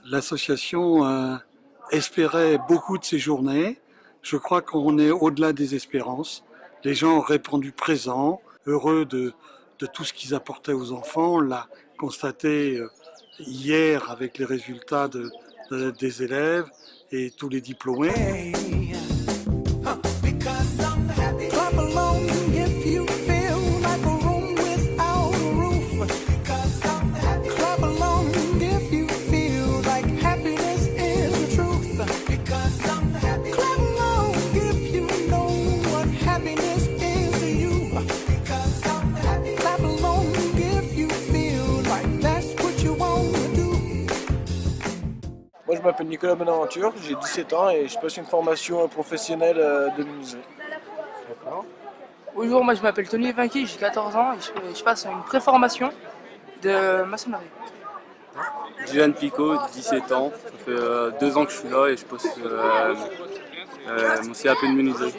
L'association espérait beaucoup de ces journées. Je crois qu'on est au-delà des espérances. Les gens ont répondu présents, heureux de tout ce qu'ils apportaient aux enfants. On l'a constaté hier avec les résultats des élèves et tous les diplômés. Moi je m'appelle Nicolas Bonaventure, j'ai 17 ans et je passe une formation professionnelle de menuiserie. D'accord. Bonjour, moi je m'appelle Tony Evinki, j'ai 14 ans et je passe une préformation de maçonnerie. Dylan Picot, 17 ans, ça fait 2 ans que je suis là et je passe mon CAP de menuiserie.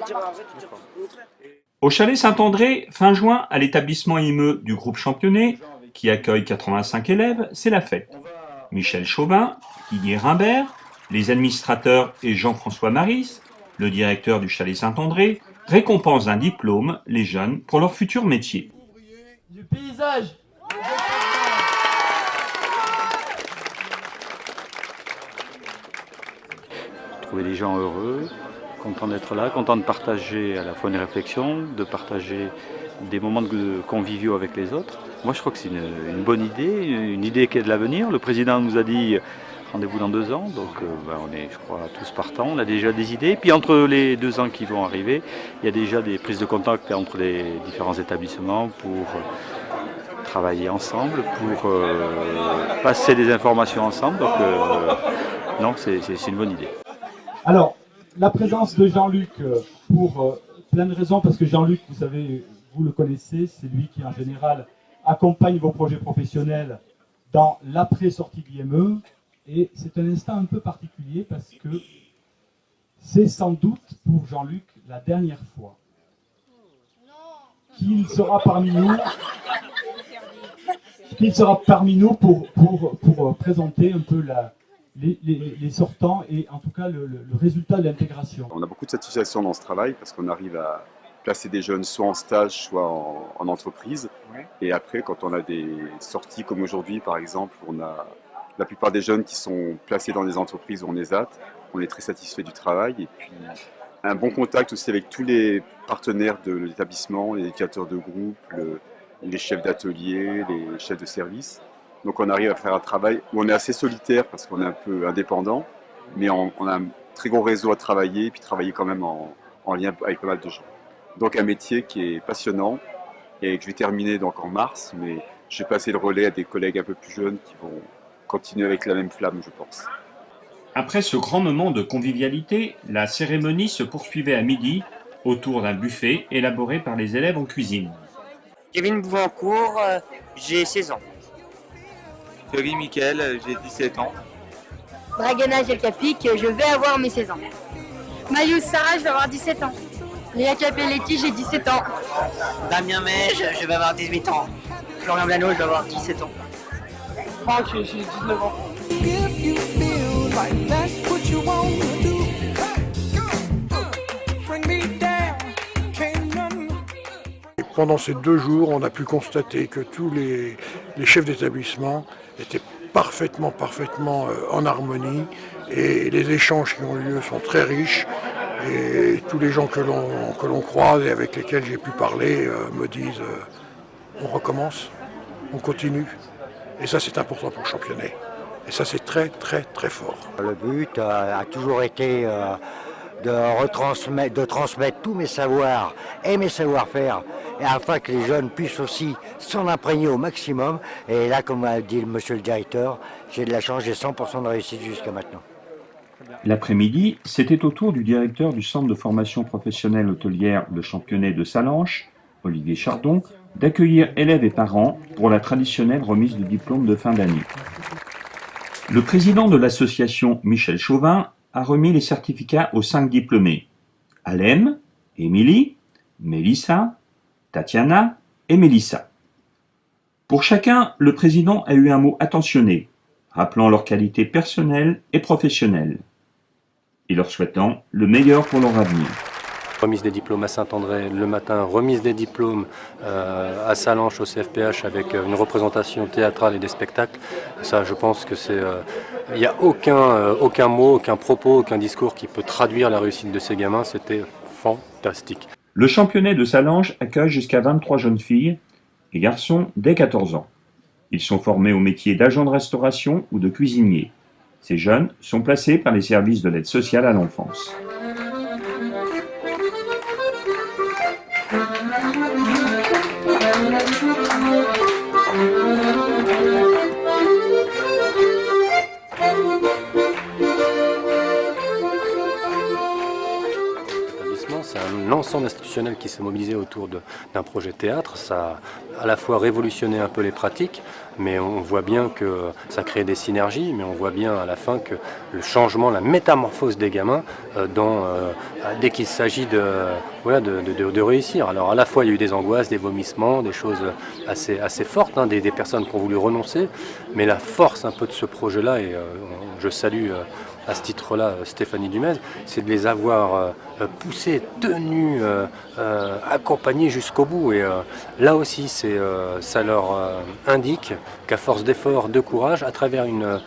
Au Chalet Saint-André, fin juin, à l'établissement IME du groupe Championnet, qui accueille 85 élèves, c'est la fête. Michel Chauvin, Didier Rimbert, les administrateurs et Jean-François Maris, le directeur du Chalet Saint-André, récompensent d'un diplôme les jeunes pour leur futur métier. Du paysage. Trouver les gens heureux, contents d'être là, contents de partager à la fois une réflexion, de partager des moments de conviviaux avec les autres. Moi je crois que c'est une bonne idée, une idée qui est de l'avenir. Le président nous a dit rendez-vous dans 2 ans, donc on est je crois tous partants, on a déjà des idées. Puis entre les 2 ans qui vont arriver, il y a déjà des prises de contact entre les différents établissements pour travailler ensemble, pour passer des informations ensemble. Donc non, c'est une bonne idée. Alors, la présence de Jean-Luc pour plein de raisons, parce que Jean-Luc, vous savez, vous le connaissez, c'est lui qui en général accompagne vos projets professionnels dans l'après-sortie d'IME, et c'est un instant un peu particulier parce que c'est sans doute pour Jean-Luc la dernière fois qu'il sera parmi nous, pour présenter un peu les sortants et en tout cas le résultat de l'intégration. On a beaucoup de satisfaction dans ce travail parce qu'on arrive à placer des jeunes soit en stage, soit en entreprise. Ouais. Et après, quand on a des sorties comme aujourd'hui, par exemple, on a la plupart des jeunes qui sont placés dans des entreprises où on les a, on est très satisfait du travail. Et puis, un bon contact aussi avec tous les partenaires de l'établissement, les éducateurs de groupe, les chefs d'atelier, les chefs de service. Donc on arrive à faire un travail où on est assez solitaire parce qu'on est un peu indépendant, mais on a un très gros réseau à travailler et puis travailler quand même en lien avec pas mal de gens. Donc un métier qui est passionnant et que je vais terminer donc en mars, mais je vais passer le relais à des collègues un peu plus jeunes qui vont continuer avec la même flamme, je pense. Après ce grand moment de convivialité, la cérémonie se poursuivait à midi autour d'un buffet élaboré par les élèves en cuisine. Kevin Bouvancourt, j'ai 16 ans. Thierry Mickaël, j'ai 17 ans. Dragana Jelkapik, je vais avoir mes 16 ans. Mayous Sarah, je vais avoir 17 ans. Léa Capelletti, j'ai 17 ans. Damien Mège, je vais avoir 18 ans. Florian Blano, je vais avoir 17 ans. Franck, j'ai 19 ans. Pendant ces 2 jours, on a pu constater que tous les chefs d'établissement étaient parfaitement en harmonie et les échanges qui ont eu lieu sont très riches et tous les gens que l'on croise et avec lesquels j'ai pu parler me disent on recommence, on continue et ça c'est important pour Championnet et ça c'est très fort. Le but a toujours été de transmettre tous mes savoirs et mes savoir-faire et afin que les jeunes puissent aussi s'en imprégner au maximum. Et là, comme a dit monsieur le directeur, j'ai de la chance, j'ai 100% de réussite jusqu'à maintenant. L'après-midi, c'était au tour du directeur du centre de formation professionnelle hôtelière de Championnet de Salanches, Olivier Chardon, d'accueillir élèves et parents pour la traditionnelle remise de diplôme de fin d'année. Le président de l'association, Michel Chauvin, a remis les certificats aux 5 diplômés. Alem, Émilie, Mélissa, Tatiana et Mélissa. Pour Pour chacun, le président a eu un mot attentionné, rappelant leurs qualités personnelles et professionnelles, et leur souhaitant le meilleur pour leur avenir. Remise des diplômes à Saint-André le matin, remise des diplômes à Sallanches au CFPH avec une représentation théâtrale et des spectacles. Ça, je pense que c'est, il n'y a aucun mot, aucun propos, aucun discours qui peut traduire la réussite de ces gamins. C'était fantastique. Le championnat de Sallanches accueille jusqu'à 23 jeunes filles et garçons dès 14 ans. Ils sont formés au métier d'agent de restauration ou de cuisinier. Ces jeunes sont placés par les services de l'aide sociale à l'enfance. C'est un ensemble institutionnel qui s'est mobilisé autour d'un projet théâtre. Ça a à la fois révolutionné un peu les pratiques, mais on voit bien que ça crée des synergies, mais on voit bien à la fin que le changement, la métamorphose des gamins, dès qu'il s'agit de réussir. Alors à la fois il y a eu des angoisses, des vomissements, des choses assez fortes, hein, des personnes qui ont voulu renoncer, mais la force un peu de ce projet-là, et je salue à ce titre-là Stéphanie Dumez, c'est de les avoir poussés, tenus, accompagnés jusqu'au bout. Et là aussi, ça leur indique qu'à force d'efforts, de courage, à travers on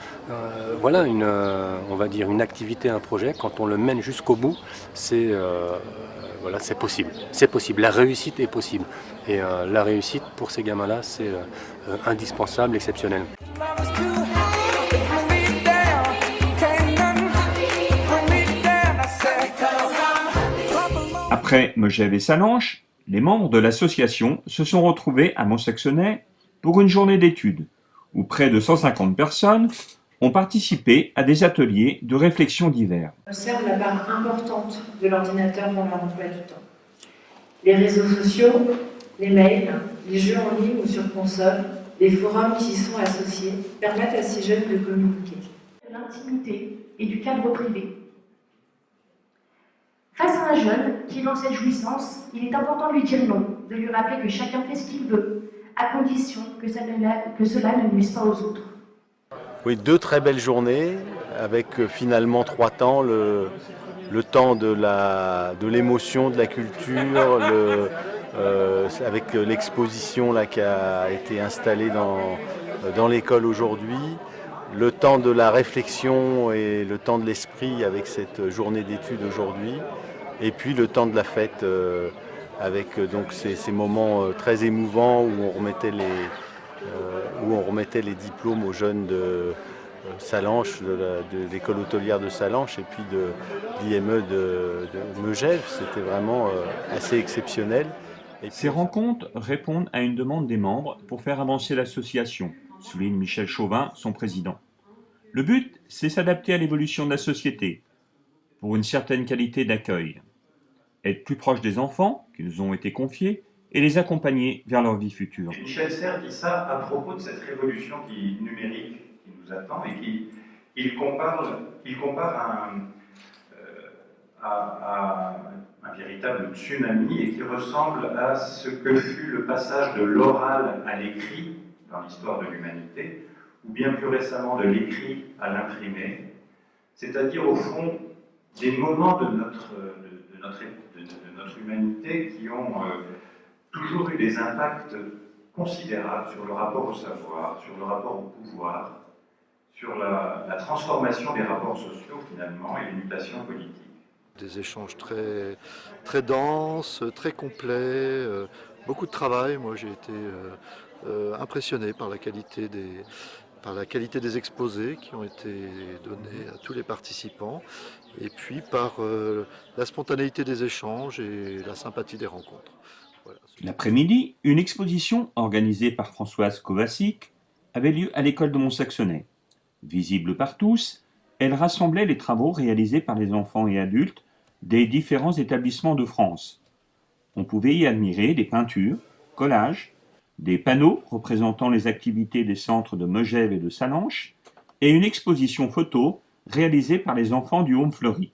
va dire une activité, un projet, quand on le mène jusqu'au bout, c'est possible. C'est possible. La réussite est possible. Et la réussite pour ces gamins-là, c'est indispensable, exceptionnel. Après Megève et Sallanches, les membres de l'association se sont retrouvés à Mont-Saxonais pour une journée d'études, où près de 150 personnes ont participé à des ateliers de réflexion divers. On observe la part importante de l'ordinateur dans leur emploi du temps. Les réseaux sociaux, les mails, les jeux en ligne ou sur console, les forums qui y sont associés permettent à ces jeunes de communiquer. L'intimité et du cadre privé. Face à un jeune qui est dans cette jouissance, il est important de lui dire non, de lui rappeler que chacun fait ce qu'il veut, à condition que cela ne nuise pas aux autres. Oui, 2 très belles journées, avec finalement 3 temps, le temps de l'émotion, de la culture, avec l'exposition qui a été installée dans l'école aujourd'hui, le temps de la réflexion et le temps de l'esprit avec cette journée d'études aujourd'hui, et puis le temps de la fête avec donc ces moments très émouvants où on remettait les diplômes aux jeunes de Sallanches, de l'école hôtelière de Sallanches et puis de l'IME de Megève. C'était vraiment assez exceptionnel. Ces rencontres répondent à une demande des membres pour faire avancer l'association, souligne Michel Chauvin, son président. Le but, c'est s'adapter à l'évolution de la société, pour une certaine qualité d'accueil, être plus proche des enfants qui nous ont été confiés et les accompagner vers leur vie future. Michel Serres dit ça à propos de cette révolution numérique qui nous attend et il compare à un véritable tsunami et qui ressemble à ce que fut le passage de l'oral à l'écrit dans l'histoire de l'humanité, ou bien plus récemment de l'écrit à l'imprimé, c'est-à-dire au fond des moments de notre humanité qui ont toujours eu des impacts considérables sur le rapport au savoir, sur le rapport au pouvoir, sur la transformation des rapports sociaux finalement et les mutations politiques. Des échanges très, très denses, très complets, beaucoup de travail. Moi j'ai été impressionné par la qualité des exposés qui ont été donnés à tous les participants et puis par la spontanéité des échanges et la sympathie des rencontres. Voilà. L'après-midi, une exposition organisée par Françoise Kovacic avait lieu à l'école de Mont-Saxonais. Visible par tous, elle rassemblait les travaux réalisés par les enfants et adultes des différents établissements de France. On pouvait y admirer des peintures, collages, des panneaux représentant les activités des centres de Megève et de Sallanches, et une exposition photo réalisée par les enfants du Home Fleury.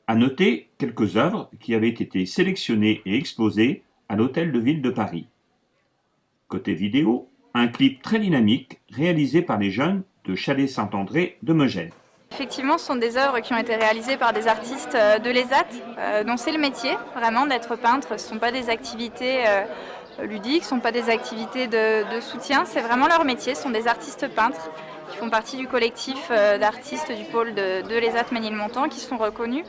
À noter quelques œuvres qui avaient été sélectionnées et exposées à l'Hôtel de Ville de Paris. Côté vidéo, un clip très dynamique réalisé par les jeunes de Chalais-Saint-André de Megève. Effectivement, ce sont des œuvres qui ont été réalisées par des artistes de l'ESAT, dont c'est le métier, vraiment, d'être peintre. Ce ne sont pas des activités ludiques, ce ne sont pas des activités de soutien, c'est vraiment leur métier. Ce sont des artistes peintres qui font partie du collectif d'artistes du pôle de l'ESAT Ménilmontant, qui sont reconnus.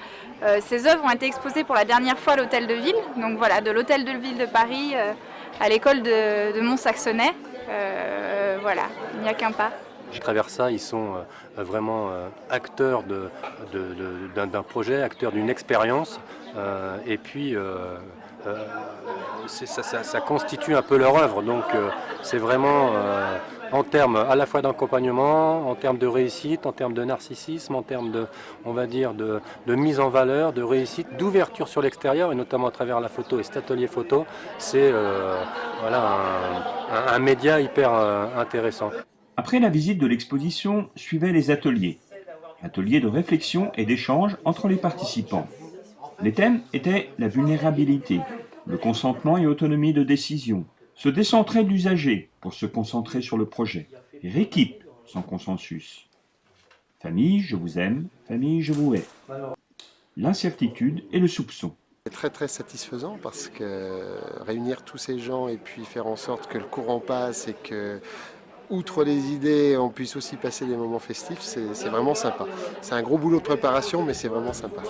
Ces œuvres ont été exposées pour la dernière fois à l'Hôtel de Ville, donc voilà, de l'Hôtel de Ville de Paris à l'école de Mont-Saxonais. Voilà, il n'y a qu'un pas. À travers ça, ils sont vraiment acteurs d'un projet, acteurs d'une expérience, et puis ça constitue un peu leur œuvre. Donc c'est vraiment en termes à la fois d'accompagnement, en termes de réussite, en termes de narcissisme, en termes de, on va dire, de mise en valeur, de réussite, d'ouverture sur l'extérieur, et notamment à travers la photo et cet atelier photo, c'est voilà, un média hyper intéressant. Après la visite de l'exposition, suivaient les ateliers. Ateliers de réflexion et d'échange entre les participants. Les thèmes étaient la vulnérabilité, le consentement et autonomie de décision, se décentrer de l'usager pour se concentrer sur le projet, et l'équipe sans consensus. Famille, je vous aime, famille, je vous hais. L'incertitude et le soupçon. C'est très très satisfaisant parce que réunir tous ces gens et puis faire en sorte que le courant passe et que, outre les idées, on puisse aussi passer des moments festifs, c'est vraiment sympa. C'est un gros boulot de préparation, mais c'est vraiment sympa.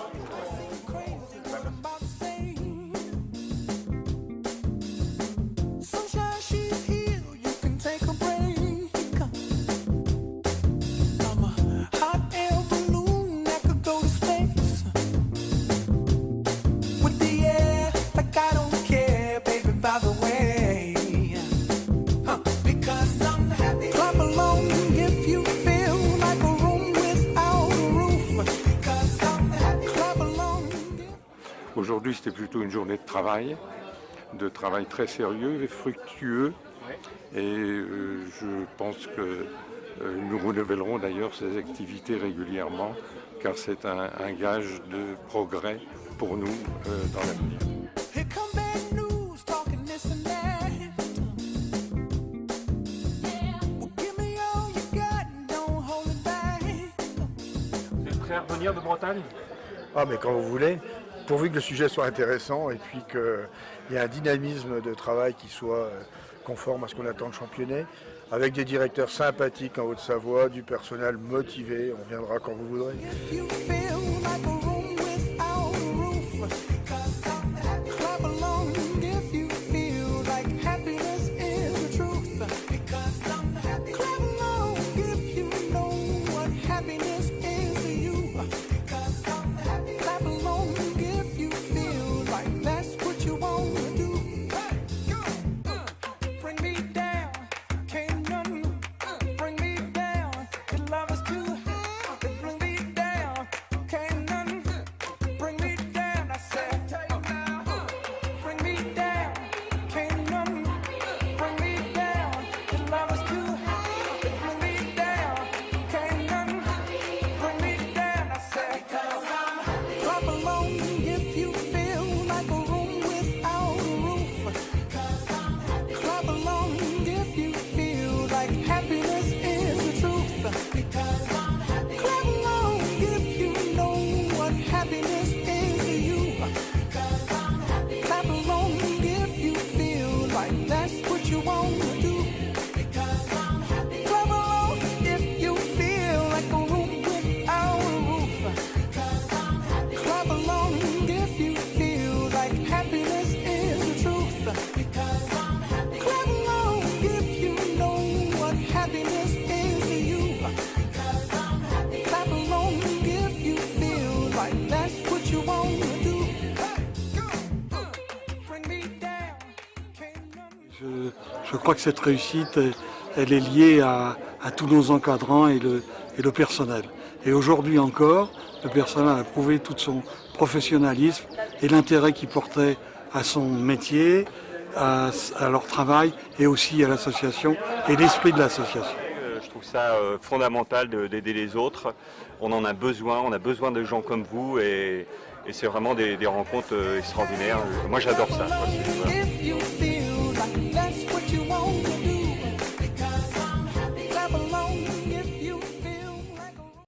Aujourd'hui, c'était plutôt une journée de travail très sérieux et fructueux. Et je pense que nous renouvellerons d'ailleurs ces activités régulièrement, car c'est un gage de progrès pour nous dans l'avenir. Vous êtes prêt à revenir de Bretagne? Ah, mais quand vous voulez. Pourvu que le sujet soit intéressant et puis qu'il y ait un dynamisme de travail qui soit conforme à ce qu'on attend de Championnet, avec des directeurs sympathiques en Haute-Savoie, du personnel motivé, on viendra quand vous voudrez. Je crois que cette réussite, elle est liée à tous nos encadrants et le personnel. Et aujourd'hui encore, le personnel a prouvé tout son professionnalisme et l'intérêt qu'il portait à son métier, à leur travail et aussi à l'association et l'esprit de l'association. Je trouve ça fondamental d'aider les autres. On en a besoin de gens comme vous et c'est vraiment des rencontres extraordinaires. Moi j'adore ça.